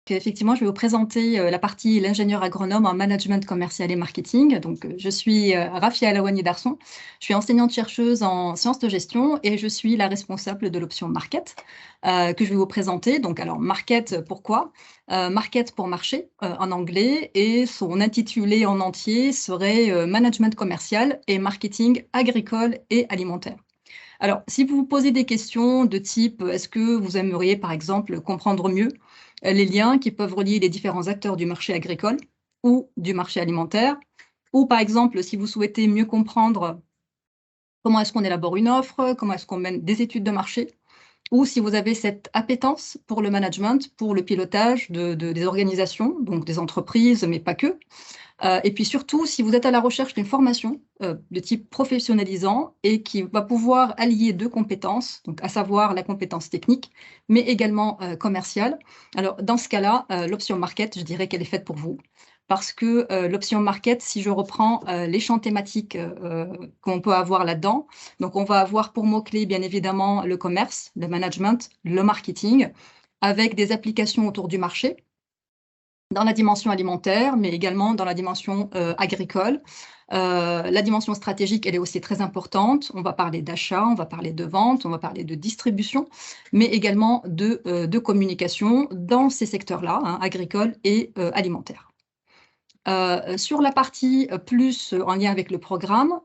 Effectivement, je vais vous présenter la partie l'ingénieur agronome en management commercial et marketing. Donc, je suis Rafia Alawani Darson. Je suis enseignante-chercheuse en sciences de gestion et je suis la responsable de l'option market que je vais vous présenter. Donc, alors, market, pourquoi? Market pour marché en anglais et son intitulé en entier serait management commercial et marketing agricole et alimentaire. Alors, si vous vous posez des questions de type, est-ce que vous aimeriez, par exemple, comprendre mieux les liens qui peuvent relier les différents acteurs du marché agricole ou du marché alimentaire, ou par exemple, si vous souhaitez mieux comprendre comment est-ce qu'on élabore une offre, comment est-ce qu'on mène des études de marché, ou si vous avez cette appétence pour le management, pour le pilotage des organisations, donc des entreprises, mais pas que, et puis surtout, si vous êtes à la recherche d'une formation de type professionnalisant et qui va pouvoir allier deux compétences, donc à savoir la compétence technique, mais également commerciale. Alors, dans ce cas-là, l'option market, je dirais qu'elle est faite pour vous. Parce que l'option market, si je reprends les champs thématiques qu'on peut avoir là-dedans, donc on va avoir pour mots-clés, bien évidemment, le commerce, le management, le marketing, avec des applications autour du marché, dans la dimension alimentaire, mais également dans la dimension agricole. La dimension stratégique, elle est aussi très importante. On va parler d'achat, on va parler de vente, on va parler de distribution, mais également de communication dans ces secteurs-là, hein, agricoles et alimentaires. Sur la partie plus en lien avec le programme,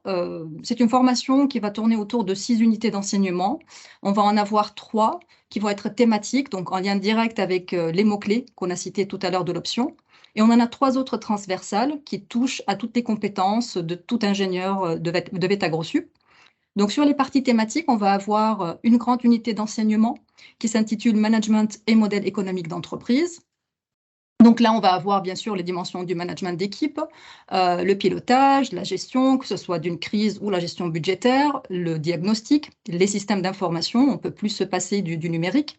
c'est une formation qui va tourner autour de 6 unités d'enseignement. On va en avoir 3 qui vont être thématiques, donc en lien direct avec les mots-clés qu'on a cités tout à l'heure de l'option. Et on en a 3 autres transversales qui touchent à toutes les compétences de tout ingénieur de VET-AgroSup. Donc sur les parties thématiques, on va avoir une grande unité d'enseignement qui s'intitule Management et modèle économique d'entreprise. Donc là, on va avoir bien sûr les dimensions du management d'équipe, le pilotage, la gestion, que ce soit d'une crise ou la gestion budgétaire, le diagnostic, les systèmes d'information, on ne peut plus se passer du numérique.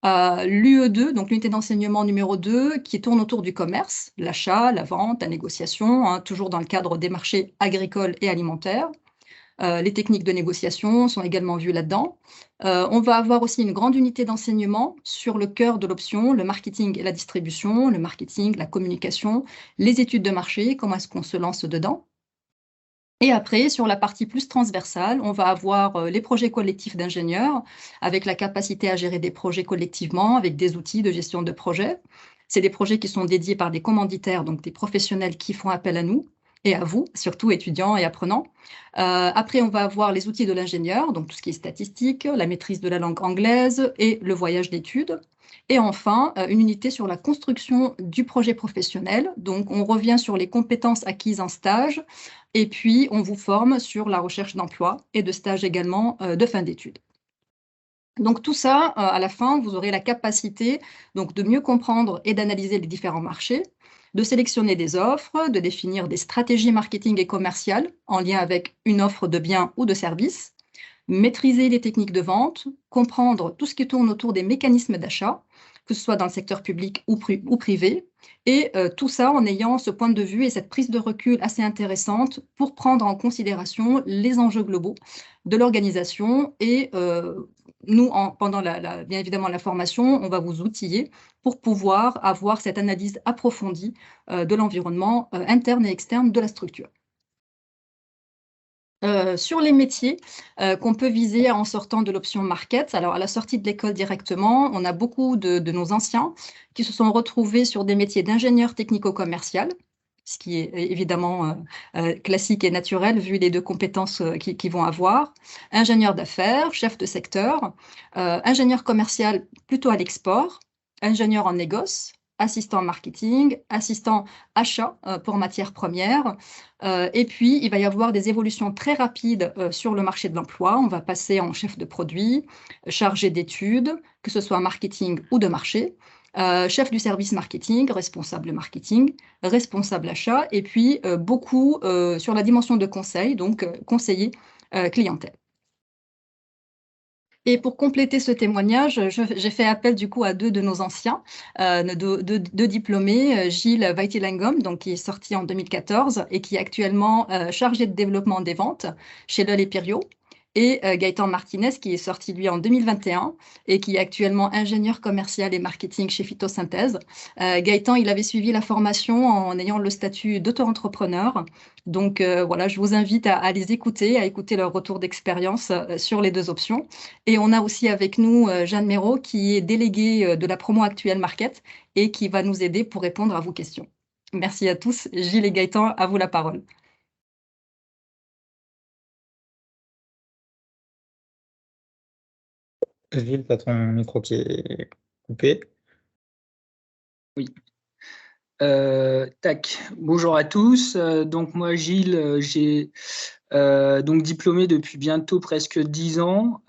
L'UE2, donc l'unité d'enseignement numéro 2, qui tourne autour du commerce, l'achat, la vente, la négociation, hein, toujours dans le cadre des marchés agricoles et alimentaires. Les techniques de négociation sont également vues là-dedans. On va avoir aussi une grande unité d'enseignement sur le cœur de l'option, le marketing et la distribution, le marketing, la communication, les études de marché, comment est-ce qu'on se lance dedans. Et après, sur la partie plus transversale, on va avoir les projets collectifs d'ingénieurs avec la capacité à gérer des projets collectivement avec des outils de gestion de projet. C'est des projets qui sont dédiés par des commanditaires, donc des professionnels qui font appel à nous et à vous, surtout étudiants et apprenants. Après, on va avoir les outils de l'ingénieur, donc tout ce qui est statistique, la maîtrise de la langue anglaise et le voyage d'études. Et enfin, une unité sur la construction du projet professionnel. Donc, on revient sur les compétences acquises en stage et puis on vous forme sur la recherche d'emploi et de stage également de fin d'études. Donc tout ça, à la fin, vous aurez la capacité donc, de mieux comprendre et d'analyser les différents marchés, de sélectionner des offres, de définir des stratégies marketing et commerciales en lien avec une offre de biens ou de services, maîtriser les techniques de vente, comprendre tout ce qui tourne autour des mécanismes d'achat, que ce soit dans le secteur public ou privé, et tout ça en ayant ce point de vue et cette prise de recul assez intéressante pour prendre en considération les enjeux globaux de l'organisation. Et nous, pendant bien évidemment la formation, on va vous outiller pour pouvoir avoir cette analyse approfondie de l'environnement interne et externe de la structure. Sur les métiers qu'on peut viser en sortant de l'option market, alors à la sortie de l'école directement, on a beaucoup de nos anciens qui se sont retrouvés sur des métiers d'ingénieur technico-commercial, ce qui est évidemment classique et naturel vu les deux compétences qu'ils vont avoir. Ingénieur d'affaires, chef de secteur, ingénieur commercial plutôt à l'export, ingénieur en négoce, assistant marketing, assistant achat pour matières premières. Et puis, il va y avoir des évolutions très rapides sur le marché de l'emploi. On va passer en chef de produit, chargé d'études, que ce soit marketing ou de marché, chef du service marketing, responsable marketing, responsable achat, et puis beaucoup sur la dimension de conseil, donc conseiller clientèle. Et pour compléter ce témoignage, j'ai fait appel du coup à 2 de nos anciens, deux diplômés, Gilles Weitelingom, donc qui est sorti en 2014 et qui est actuellement chargé de développement des ventes chez L'Oeil et Périot, et Gaëtan Martinez, qui est sorti, lui, en 2021 et qui est actuellement ingénieur commercial et marketing chez Phytosynthèse. Gaëtan, il avait suivi la formation en ayant le statut d'auto-entrepreneur. Donc, voilà, je vous invite à les écouter, à écouter leur retour d'expérience sur les deux options. Et on a aussi avec nous Jeanne Méraud, qui est déléguée de la promo Actuelle Market et qui va nous aider pour répondre à vos questions. Merci à tous. Gilles et Gaëtan, à vous la parole. Gilles, t'as ton micro qui est coupé. Oui. Tac. Bonjour à tous. Donc moi, Gilles, j'ai donc diplômé depuis bientôt presque 10 ans,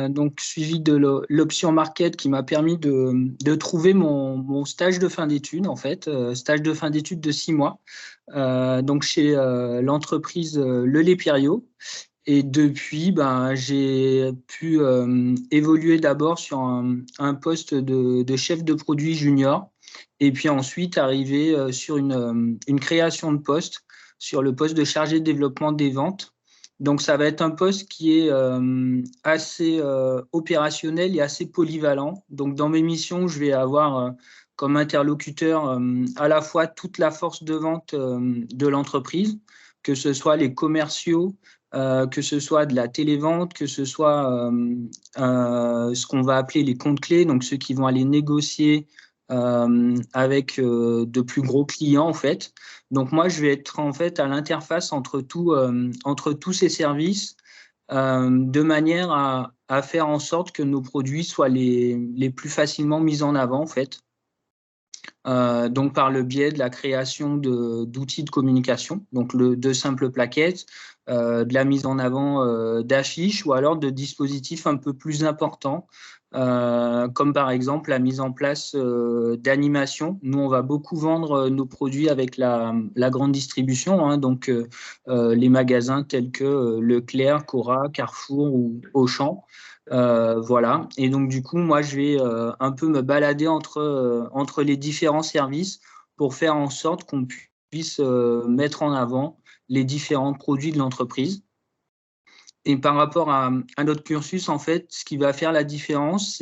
donc suivi de l'option market qui m'a permis de trouver mon stage de fin d'études, en fait, stage de fin d'études de 6 mois, donc chez l'entreprise Le Lait Périot. Et depuis, ben, j'ai pu évoluer d'abord sur un poste de chef de produit junior, et puis ensuite arriver sur une création de poste, sur le poste de chargé de développement des ventes. Donc ça va être un poste qui est assez opérationnel et assez polyvalent. Donc dans mes missions, je vais avoir comme interlocuteur à la fois toute la force de vente de l'entreprise, que ce soit les commerciaux, que ce soit de la télévente, que ce soit ce qu'on va appeler les comptes clés, donc ceux qui vont aller négocier avec de plus gros clients en fait. Donc moi, je vais être en fait à l'interface entre tous ces services de manière à faire en sorte que nos produits soient les plus facilement mis en avant en fait. Donc par le biais de la création d'outils de communication, donc de simples plaquettes, de la mise en avant d'affiches ou alors de dispositifs un peu plus importants, comme par exemple la mise en place d'animations. Nous, on va beaucoup vendre nos produits avec la grande distribution, hein, donc les magasins tels que Leclerc, Cora, Carrefour ou Auchan. Voilà. Et donc, du coup, moi, je vais un peu me balader entre les différents services pour faire en sorte qu'on puisse mettre en avant les différents produits de l'entreprise. Et par rapport à notre cursus, en fait, ce qui va faire la différence,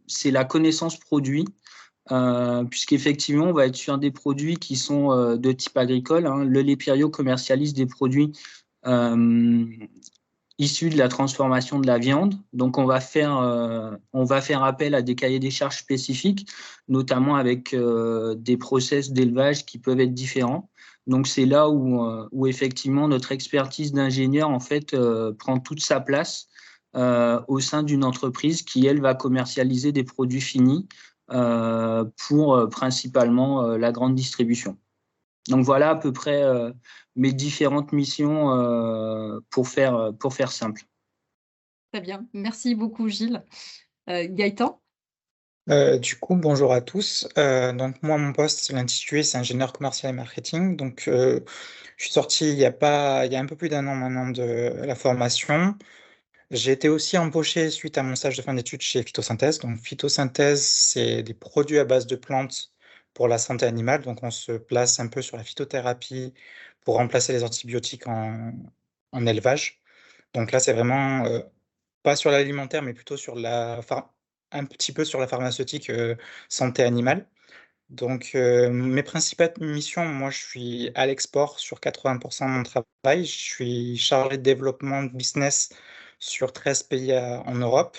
c'est la connaissance produit. Puisqu'effectivement, on va être sur des produits qui sont de type agricole, hein. Le lait Périot commercialise des produits issus de la transformation de la viande. Donc, on va faire appel à des cahiers des charges spécifiques, notamment avec des process d'élevage qui peuvent être différents. Donc, c'est là où effectivement notre expertise d'ingénieur en fait prend toute sa place au sein d'une entreprise qui, elle, va commercialiser des produits finis pour principalement la grande distribution. Donc voilà à peu près mes différentes missions pour faire simple. Très bien. Merci beaucoup, Gilles. Gaëtan? Du coup, bonjour à tous. Donc moi, mon poste, l'intitulé, c'est ingénieur commercial et marketing. Donc je suis sorti il y a un peu plus d'un an maintenant de la formation. J'ai été aussi embauché suite à mon stage de fin d'études chez Phytosynthèse. Donc Phytosynthèse, c'est des produits à base de plantes pour la santé animale. Donc on se place un peu sur la phytothérapie pour remplacer les antibiotiques en élevage. Donc là, c'est vraiment pas sur l'alimentaire, mais plutôt sur un petit peu sur la pharmaceutique santé animale. Donc, mes principales missions, moi, je suis à l'export sur 80% de mon travail. Je suis chargé de développement de business sur 13 pays en Europe.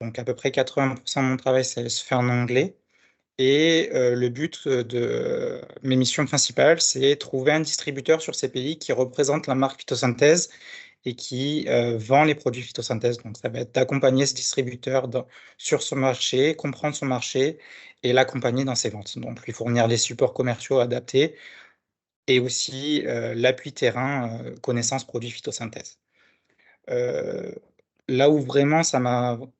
Donc, à peu près 80% de mon travail, ça se fait en anglais. Et le but de mes missions principales, c'est trouver un distributeur sur ces pays qui représente la marque Phytosynthèse et qui vend les produits phytosynthèse. Donc, ça va être d'accompagner ce distributeur sur son marché, comprendre son marché et l'accompagner dans ses ventes. Donc, lui fournir les supports commerciaux adaptés et aussi l'appui terrain, connaissance produits phytosynthèse. Euh, Là où vraiment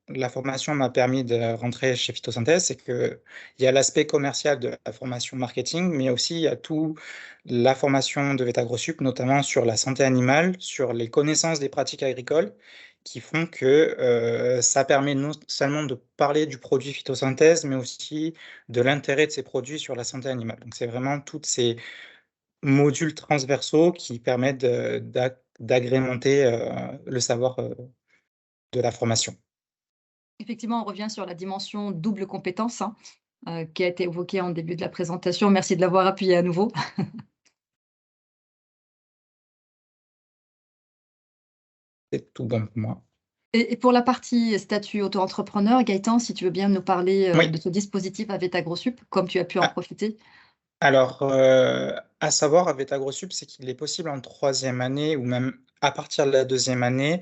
la formation m'a permis de rentrer chez Phytosynthèse, c'est que il y a l'aspect commercial de la formation marketing, mais aussi il y a tout la formation de Vetagrosup, notamment sur la santé animale, sur les connaissances des pratiques agricoles, qui font que ça permet non seulement de parler du produit phytosynthèse, mais aussi de l'intérêt de ces produits sur la santé animale. Donc c'est vraiment toutes ces modules transversaux qui permettent d'agrémenter le savoir de la formation. Effectivement, on revient sur la dimension double compétence, hein, qui a été évoquée en début de la présentation. Merci de l'avoir appuyé à nouveau. C'est tout bon pour moi. Et pour la partie statut auto-entrepreneur, Gaëtan, si tu veux bien nous parler Oui. de ce dispositif avec AgroSup, comme tu as pu en Ah, profiter. alors, à savoir avec AgroSup, c'est qu'il est possible en troisième année ou même à partir de la deuxième année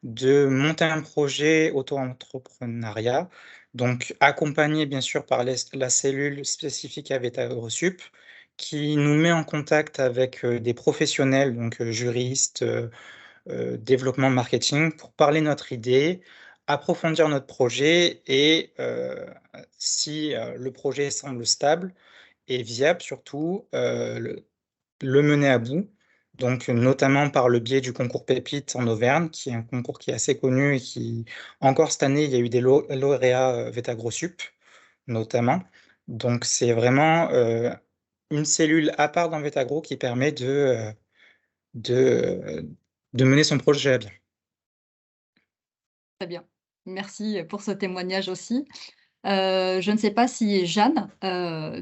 de monter un projet auto-entrepreneuriat, donc accompagné bien sûr par la cellule spécifique avec AgroSup, qui nous met en contact avec des professionnels, donc juristes, développement marketing, pour parler notre idée, approfondir notre projet et si le projet semble stable et viable surtout, le mener à bout, donc notamment par le biais du concours Pépite en Auvergne, qui est un concours qui est assez connu et qui, encore cette année, il y a eu des lauréats Vetagrosup, notamment. Donc c'est vraiment une cellule à part dans Vetagro qui permet de, de mener son projet à bien. Très bien. Merci pour ce témoignage aussi. Je ne sais pas si Jeanne,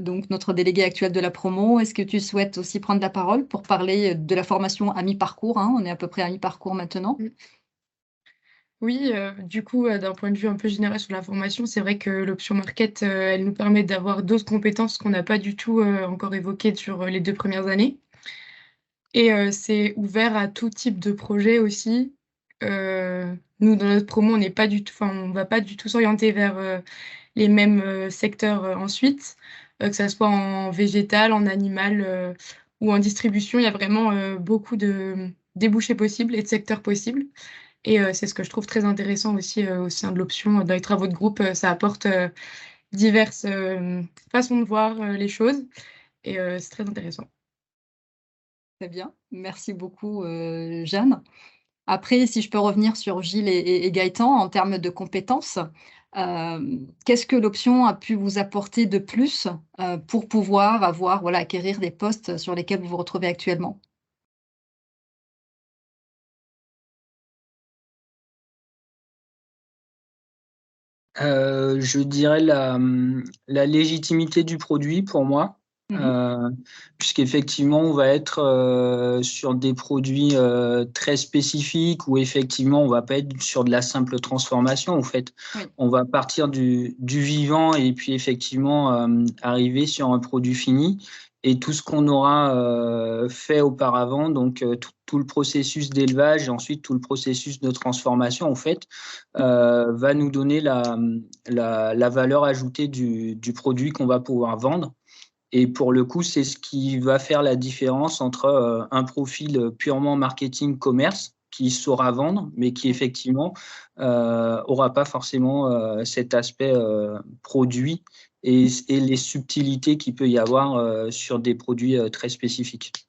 donc notre déléguée actuelle de la promo, est-ce que tu souhaites aussi prendre la parole pour parler de la formation à mi-parcours, hein? On est à peu près à mi-parcours maintenant. Oui, du coup, d'un point de vue un peu général sur la formation, c'est vrai que l'option market, elle nous permet d'avoir d'autres compétences qu'on n'a pas du tout encore évoquées sur les 2 premières années. Et c'est ouvert à tout type de projet aussi. Nous, dans notre promo, on va pas du tout s'orienter vers les mêmes secteurs ensuite, que ça soit en végétal, en animal ou en distribution. Il y a vraiment beaucoup de débouchés possibles et de secteurs possibles. Et c'est ce que je trouve très intéressant aussi au sein de l'option. Dans les travaux de groupe, ça apporte diverses façons de voir les choses et c'est très intéressant. Très bien. Merci beaucoup, Jeanne. Après, si je peux revenir sur Gilles et Gaëtan, en termes de compétences, qu'est-ce que l'option a pu vous apporter de plus, pour pouvoir avoir, voilà, acquérir des postes sur lesquels vous vous retrouvez actuellement? Je dirais la légitimité du produit pour moi, Mmh. puisqu'effectivement, on va être sur des produits très spécifiques où effectivement, on va pas être sur de la simple transformation. En fait, Oui. on va partir du vivant et puis effectivement arriver sur un produit fini. Et tout ce qu'on aura fait auparavant, donc tout le processus d'élevage et ensuite tout le processus de transformation, en fait, va nous donner la valeur ajoutée du produit qu'on va pouvoir vendre. Et pour le coup, c'est ce qui va faire la différence entre un profil purement marketing commerce qui saura vendre, mais qui effectivement aura pas forcément cet aspect produit et les subtilités qu'il peut y avoir sur des produits très spécifiques.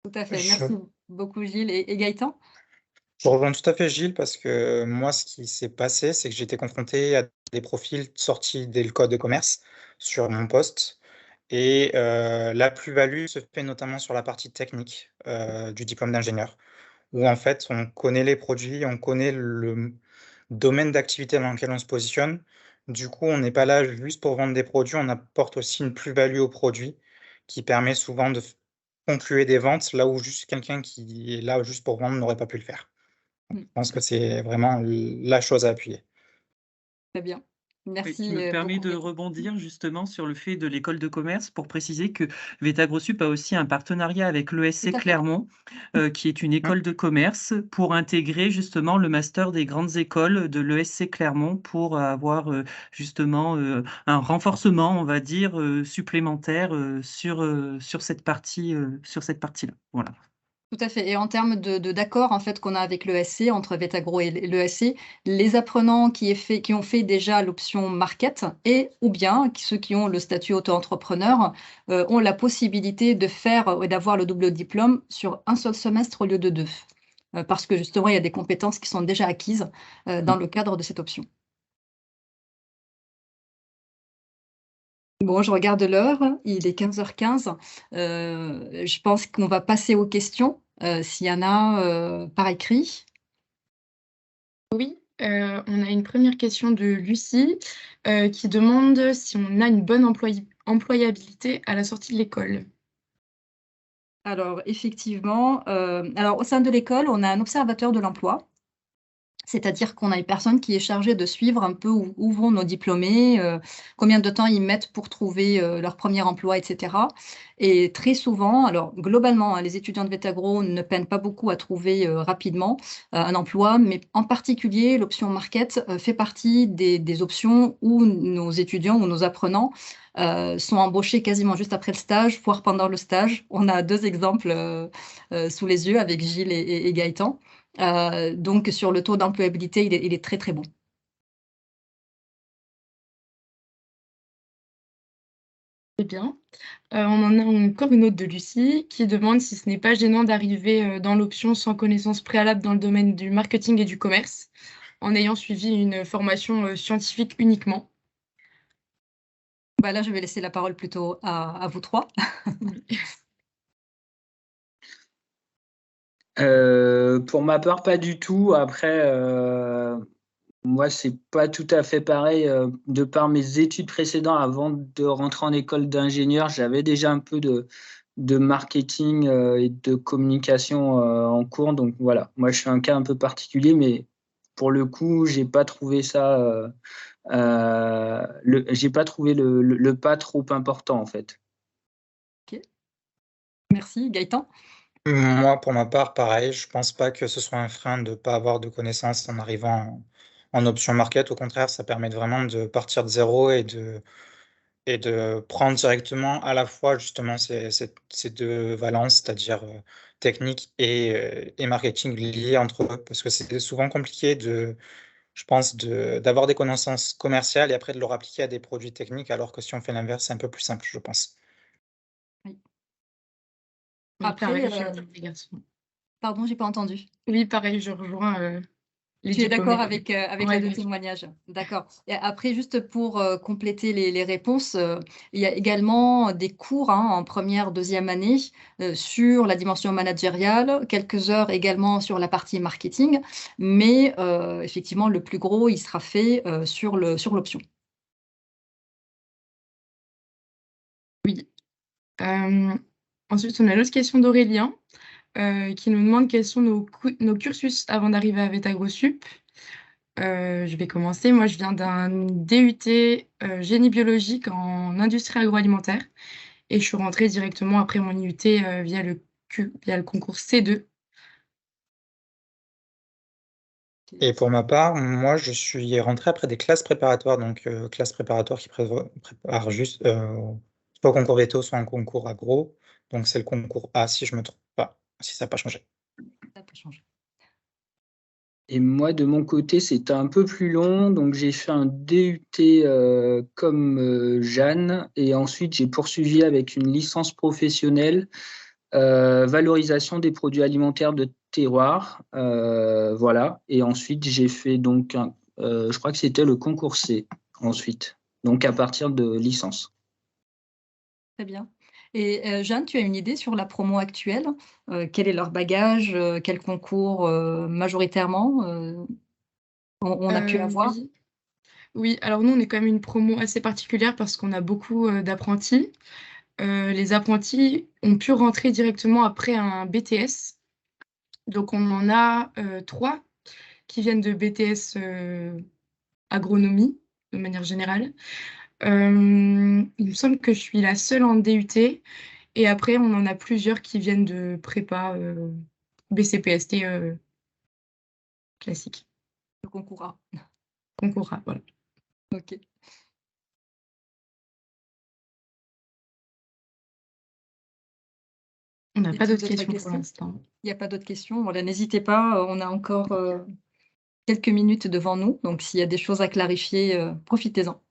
Tout à fait. Je, Merci beaucoup, Gilles et Gaëtan? je rejoins tout à fait Gilles parce que moi, ce qui s'est passé, c'est que j'ai été confronté à des profils sortis des codes de commerce sur mon poste. Et la plus-value se fait notamment sur la partie technique du diplôme d'ingénieur, où en fait on connaît les produits, on connaît le domaine d'activité dans lequel on se positionne. Du coup, on n'est pas là juste pour vendre des produits, on apporte aussi une plus-value aux produits qui permet souvent de conclure des ventes là où juste quelqu'un qui est là juste pour vendre n'aurait pas pu le faire. Mmh, Je pense que c'est vraiment la chose à appuyer. très bien. Oui, je Merci, me permets beaucoup, de Gaëtan. rebondir justement sur le fait de l'école de commerce pour préciser que Vetagrosup a aussi un partenariat avec Tout l'ESC à fait. Clermont, qui est une Mmh. école de commerce, pour intégrer justement le master des grandes écoles de l'ESC Clermont pour avoir justement un renforcement, on va dire, supplémentaire sur cette sur cette partie-là. Voilà. Tout à fait et en termes d'accord, en fait, qu'on a avec l'ESC, entre Vetagro et l'ESC, les apprenants qui ont fait déjà l'option market et ou bien ceux qui ont le statut auto-entrepreneur, ont la possibilité de faire, d'avoir le double diplôme sur un seul semestre au lieu de 2, parce que justement, il y a des compétences qui sont déjà acquises, dans le cadre de cette option. Bon, je regarde l'heure, il est 15h15. Je pense qu'on va passer aux questions, s'il y en a, par écrit. Oui, on a une première question de Lucie, qui demande si on a une bonne employabilité à la sortie de l'école. Alors effectivement, alors au sein de l'école, on a un observateur de l'emploi. C'est-à-dire qu'on a une personne qui est chargée de suivre un peu où vont nos diplômés, combien de temps ils mettent pour trouver, leur premier emploi et cetera. Et très souvent, alors globalement, hein, les étudiants de Vétagro ne peinent pas beaucoup à trouver, rapidement, un emploi, mais en particulier l'option market, fait partie des options où nos étudiants ou nos apprenants, sont embauchés quasiment juste après le stage, voire pendant le stage. On a 2 exemples, sous les yeux avec Gilles et Gaëtan. Donc sur le taux d'employabilité, il est très, très bon. Très bien. On en a encore une autre de Lucie qui demande si ce n'est pas gênant d'arriver, dans l'option sans connaissance préalable dans le domaine du marketing et du commerce, en ayant suivi une formation, scientifique uniquement. Bah, là, je vais laisser la parole plutôt à vous 3. Pour ma part, pas du tout. Après, moi, c'est pas tout à fait pareil. De par mes études précédentes, avant de rentrer en école d'ingénieur, j'avais déjà un peu de marketing et de communication en cours. Donc voilà, moi, je suis un cas un peu particulier, mais pour le coup, j'ai pas trouvé ça. J'ai pas trouvé le pas trop important en fait. OK. Merci. Gaëtan? Moi, pour ma part, pareil, je pense pas que ce soit un frein de ne pas avoir de connaissances en arrivant en option market. Au contraire, ça permet vraiment de partir de zéro et de prendre directement à la fois justement ces deux valences, c'est-à-dire technique et marketing liés entre eux, parce que c'est souvent compliqué je pense, d'avoir des connaissances commerciales et après de leur appliquer à des produits techniques, alors que si on fait l'inverse, c'est un peu plus simple, je pense. Oui. Oui, Après, pareil, les garçons. pardon, j'ai pas entendu. Oui, pareil, je rejoins, les Tu es diplômés. d'accord avec les Ouais, 2 ouais. témoignages? D'accord. Et après, juste pour, compléter les réponses, il y a également des cours, hein, en première, deuxième année, sur la dimension managériale, quelques heures également sur la partie marketing, mais effectivement, le plus gros, il sera fait, sur l'option. Oui. Ensuite, on a l'autre question d'Aurélien, qui nous demande quels sont nos cursus avant d'arriver à Vétagrosup. Je vais commencer. Moi, je viens d'un DUT, génie biologique en industrie agroalimentaire et je suis rentrée directement après mon IUT, via le concours C2. Et pour ma part, moi, je suis rentré après des classes préparatoires, donc classes préparatoires qui préparent juste soit au concours veto, soit un concours agro. Donc c'est le concours A, si je me trompe pas, si ça n'a pas changé. Ça peut changer. Et moi, de mon côté, c'était un peu plus long. Donc, j'ai fait un DUT comme Jeanne. Et ensuite, j'ai poursuivi avec une licence professionnelle, valorisation des produits alimentaires de terroir. Voilà. Et ensuite, j'ai fait donc, je crois que c'était le concours C ensuite. Donc, à partir de licence. Très bien. Et Jeanne, tu as une idée sur la promo actuelle? Quel est leur bagage? Quel concours, majoritairement, on a pu avoir? Oui. Oui, alors nous, on est quand même une promo assez particulière parce qu'on a beaucoup, d'apprentis. Les apprentis ont pu rentrer directement après un BTS. Donc on en a, 3 qui viennent de BTS, agronomie, de manière générale. Il me semble que je suis la seule en DUT et après on en a plusieurs qui viennent de prépa, BCPST, classique. Le concours A. Concours A, voilà. OK. On n'a Y pas a-t-il d'autres d'autres questions pour questions? l'instant. Il n'y a pas d'autres questions? Voilà, n'hésitez pas, on a encore, quelques minutes devant nous, donc s'il y a des choses à clarifier, profitez-en.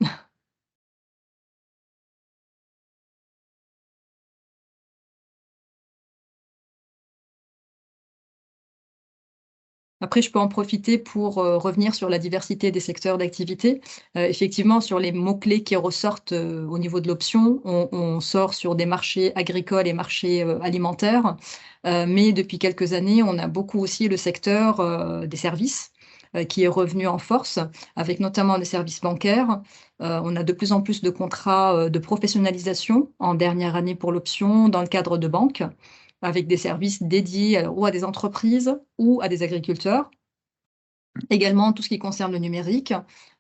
Après, je peux en profiter pour revenir sur la diversité des secteurs d'activité. Effectivement, sur les mots-clés qui ressortent au niveau de l'option, on sort sur des marchés agricoles et marchés alimentaires. Mais depuis quelques années, on a beaucoup aussi le secteur des services qui est revenu en force, avec notamment les services bancaires. On a de plus en plus de contrats de professionnalisation en dernière année pour l'option dans le cadre de banques, avec des services dédiés ou à des entreprises ou à des agriculteurs. Également, tout ce qui concerne le numérique,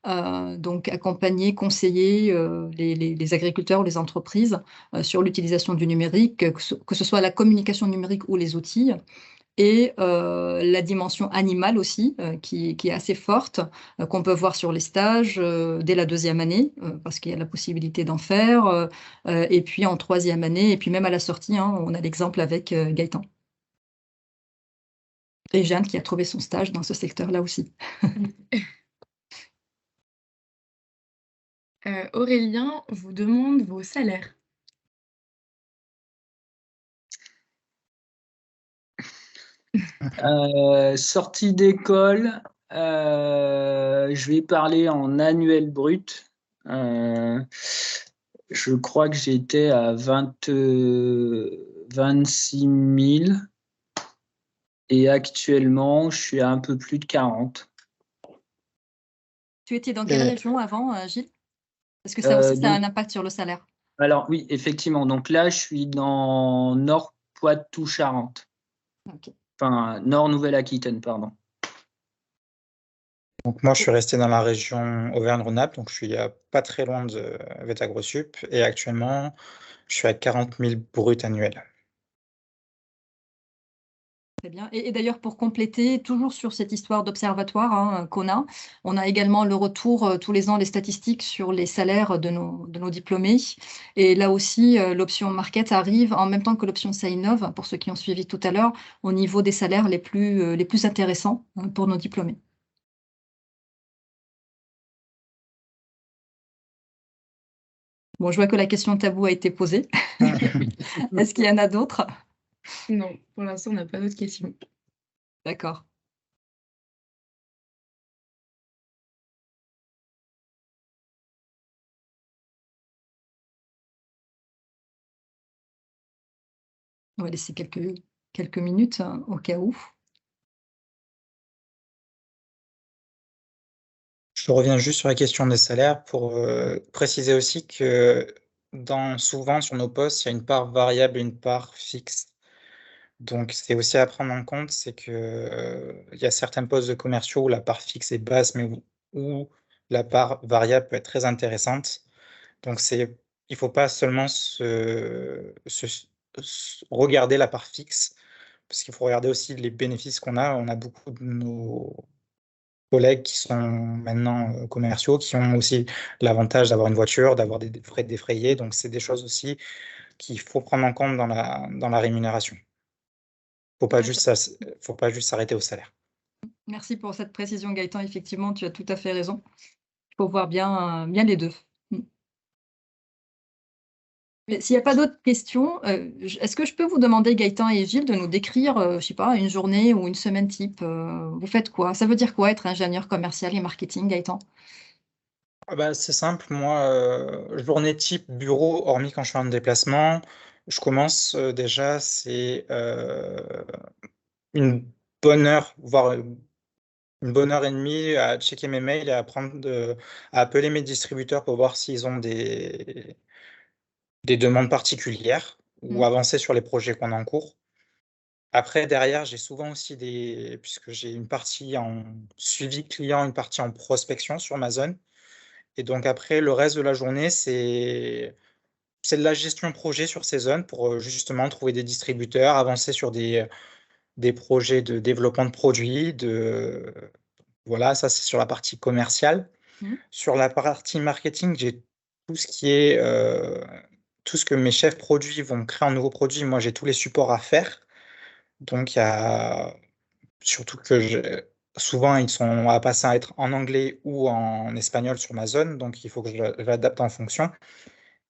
donc accompagner, conseiller les agriculteurs ou les entreprises sur l'utilisation du numérique, que ce soit la communication numérique ou les outils. Et la dimension animale aussi, qui est assez forte, qu'on peut voir sur les stages dès la 2e année, parce qu'il y a la possibilité d'en faire, et puis en 3e année, et puis même à la sortie, hein, on a l'exemple avec Gaëtan. Et Jeanne qui a trouvé son stage dans ce secteur-là aussi. Aurélien vous demande vos salaires. Sortie d'école, je vais parler en annuel brut. Je crois que j'étais à 26 000 et actuellement, je suis à un peu plus de 40. Tu étais dans quelle région avant, Gilles? Parce que ça aussi, ça a un impact sur le salaire. Alors oui, effectivement. Donc là, je suis dans Nord Poitou-Charentes. Okay. Enfin, Nord Nouvelle-Aquitaine, pardon. Donc moi, je suis resté dans la région Auvergne-Rhône-Alpes, donc je suis pas très loin de Vetagrosup, et actuellement, je suis à 40 000 bruts annuels. Très bien. Et d'ailleurs, pour compléter, toujours sur cette histoire d'observatoire hein, qu'on a, on a également le retour tous les ans des statistiques sur les salaires de nos diplômés. Et là aussi, l'option Market arrive en même temps que l'option Ça-Innov, pour ceux qui ont suivi tout à l'heure, au niveau des salaires les plus intéressants hein, pour nos diplômés. Bon, je vois que la question tabou a été posée. Est-ce qu'il y en a d'autres? Non, pour l'instant, on n'a pas d'autres questions. D'accord. On va laisser quelques minutes hein, au cas où. Je reviens juste sur la question des salaires pour préciser aussi que souvent sur nos postes, il y a une part variable et une part fixe. Donc c'est aussi à prendre en compte, c'est que il y a certains postes de commerciaux où la part fixe est basse, mais où la part variable peut être très intéressante. Donc il faut pas seulement regarder la part fixe, parce qu'il faut regarder aussi les bénéfices qu'on a. On a beaucoup de nos collègues qui sont maintenant commerciaux, qui ont aussi l'avantage d'avoir une voiture, d'avoir des frais défrayés. Donc, c'est des choses aussi qu'il faut prendre en compte dans la rémunération. Faut pas juste s'arrêter au salaire. Merci pour cette précision, Gaëtan. Effectivement, tu as tout à fait raison. Il faut voir bien les deux. Mais s'il n'y a pas d'autres questions, est-ce que je peux vous demander, Gaëtan et Gilles, de nous décrire, je sais pas, une journée ou une semaine type vous faites quoi? Ça veut dire quoi être ingénieur commercial et marketing, Gaëtan? Ah bah, c'est simple, moi, journée type bureau, hormis quand je suis en déplacement, je commence déjà, c'est une bonne heure, voire une bonne heure et demie à checker mes mails et à appeler mes distributeurs pour voir s'ils ont des demandes particulières ou avancer sur les projets qu'on a en cours. Après, derrière, j'ai souvent aussi puisque j'ai une partie en suivi client, une partie en prospection sur ma zone. Et donc après, le reste de la journée, c'est de la gestion projet sur ces zones pour justement trouver des distributeurs, avancer sur des projets de développement de produits, voilà, ça c'est sur la partie commerciale. Sur la partie marketing, j'ai tout ce qui est tout ce que mes chefs produits vont créer en nouveaux produits. Moi, j'ai tous les supports à faire. Donc, il y a surtout que souvent, ils sont à passer à être en anglais ou en espagnol sur ma zone. Donc, il faut que je l'adapte en fonction.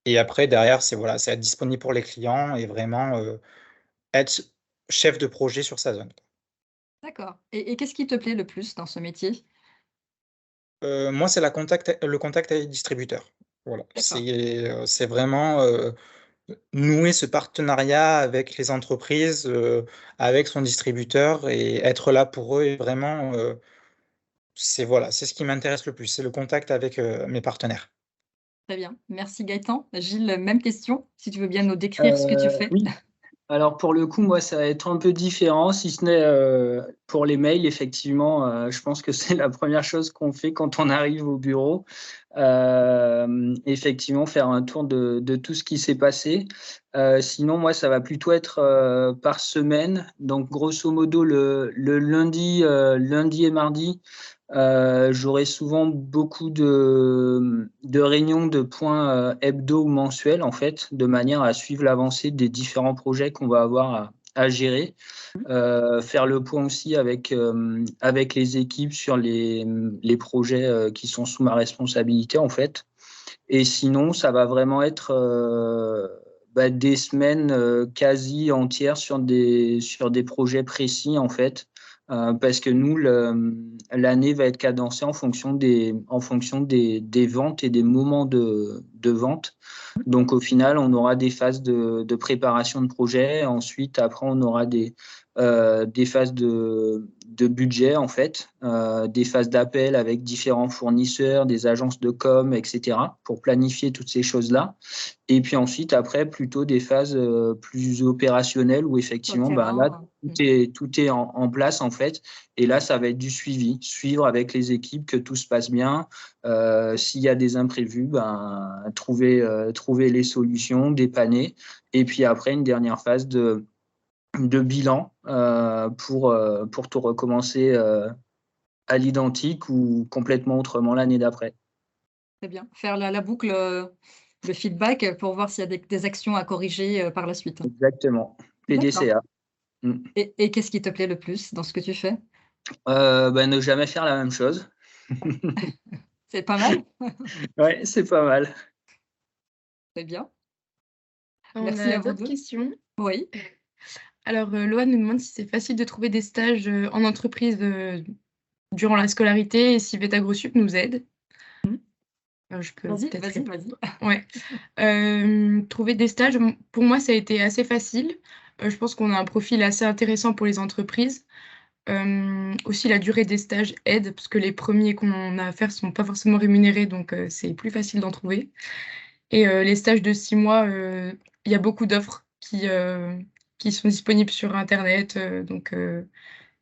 Et après, derrière, voilà, c'est être disponible pour les clients et vraiment être chef de projet sur sa zone. D'accord. Et qu'est-ce qui te plaît le plus dans ce métier? Moi, c'est le contact avec les distributeurs. Voilà, D'accord. c'est vraiment, nouer ce partenariat avec les entreprises, avec son distributeur et être là pour eux et vraiment, c'est ce qui m'intéresse le plus, c'est le contact avec, mes partenaires. Très bien. Merci Gaëtan. Gilles, même question, si tu veux bien nous décrire ce que tu Euh, fais. oui, alors pour le coup, moi, ça va être un peu différent, si ce n'est pour les mails, effectivement, je pense que c'est la première chose qu'on fait quand on arrive au bureau. Effectivement, faire un tour de tout ce qui s'est passé. Sinon, moi, ça va plutôt être par semaine. Donc, grosso modo, le lundi, lundi et mardi, j'aurai souvent beaucoup de réunions, de points hebdo ou mensuels, en fait, de manière à suivre l'avancée des différents projets qu'on va avoir à gérer. Faire le point aussi avec les équipes sur les projets qui sont sous ma responsabilité, en fait. Et sinon, ça va vraiment être des semaines quasi entières sur des projets précis, en fait. Parce que nous, l'année va être cadencée en fonction des ventes et des moments de vente. Donc, au final, on aura des phases de préparation de projet. Ensuite, après, on aura des phases de budget, en fait, des phases d'appel avec différents fournisseurs, des agences de com, etc., pour planifier toutes ces choses-là. Et puis ensuite, après, plutôt des phases plus opérationnelles où Sur le effectivement, là, terrain. tout est en place, en fait. Et là, ça va être du suivi, suivre avec les équipes que tout se passe bien. S'il y a des imprévus, trouver les solutions, dépanner. Et puis après, une dernière phase de bilan pour tout recommencer à l'identique ou complètement autrement l'année d'après. Très bien. Faire la boucle, le feedback pour voir s'il y a des actions à corriger, par la suite. Exactement. D'accord. PDCA. Mm. Et qu'est-ce qui te plaît le plus dans ce que tu fais? Ne jamais faire la même chose. C'est pas mal? Ouais, c'est pas mal. Très bien. On Merci a à vous d'autres 2. questions. Oui. Alors, Loane nous demande si c'est facile de trouver des stages en entreprise durant la scolarité et si VetaGrossup nous aide. Mmh. Je peux Vas-y, peut-être vas-y, répondre. vas-y. Ouais. Trouver des stages, pour moi, ça a été assez facile. Je pense qu'on a un profil assez intéressant pour les entreprises. Aussi, la durée des stages aide, parce que les premiers qu'on a à faire ne sont pas forcément rémunérés, donc c'est plus facile d'en trouver. Et les stages de 6 mois, il y a beaucoup d'offres qui sont disponibles sur internet, donc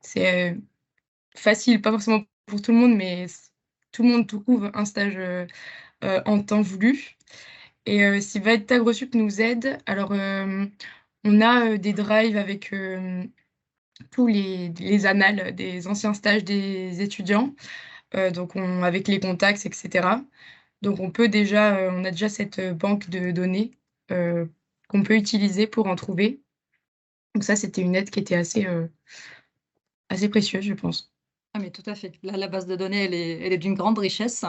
c'est facile, pas forcément pour tout le monde, mais tout le monde trouve un stage, en temps voulu. Et si VetaGrossup nous aide, alors, on a, des drives avec, tous les annales des anciens stages des étudiants, donc avec les contacts et cetera. Donc on peut déjà, on a déjà cette, banque de données, qu'on peut utiliser pour en trouver. Donc ça, c'était une aide qui était assez précieuse, je pense. Ah mais tout à fait. Là, la base de données, elle est d'une grande richesse.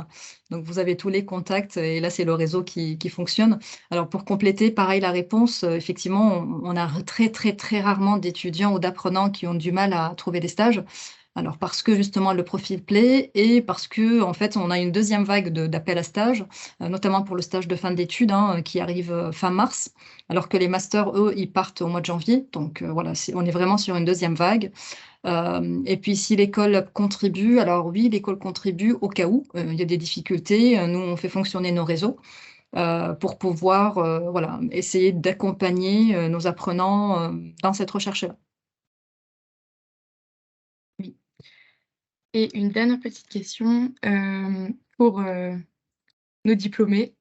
Donc vous avez tous les contacts et là, c'est le réseau qui fonctionne. Alors pour compléter, pareil, la réponse, effectivement, on a très, très, très rarement d'étudiants ou d'apprenants qui ont du mal à trouver des stages. Alors parce que justement le profil plaît et parce que en fait, on a une deuxième vague d'appels à stage, notamment pour le stage de fin d'études, hein, qui arrive, fin mars, alors que les masters, eux, ils partent au mois de janvier. Donc, voilà, on est vraiment sur une deuxième vague. Et puis si l'école contribue, alors oui, l'école contribue au cas où, il y a des difficultés, nous, on fait fonctionner nos réseaux, pour pouvoir, voilà, essayer d'accompagner, nos apprenants, dans cette recherche-là. Oui. Et une dernière petite question, pour, nos diplômés.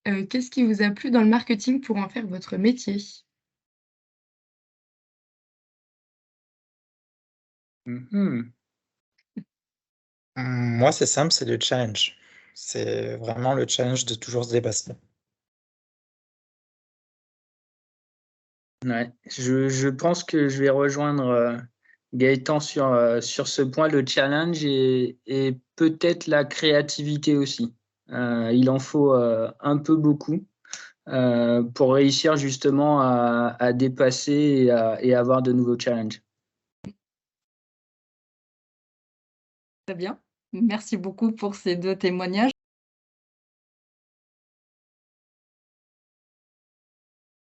Qu'est-ce qui vous a plu dans le marketing pour en faire votre métier? Mhm. Moi, c'est simple, c'est le challenge. C'est vraiment le challenge de toujours se dépasser. Ouais. Je pense que je vais rejoindre Gaëtan sur ce point, le challenge et peut-être la créativité aussi. Il en faut un peu beaucoup pour réussir justement à dépasser et avoir de nouveaux challenges. Très bien. Merci beaucoup pour ces 2 témoignages.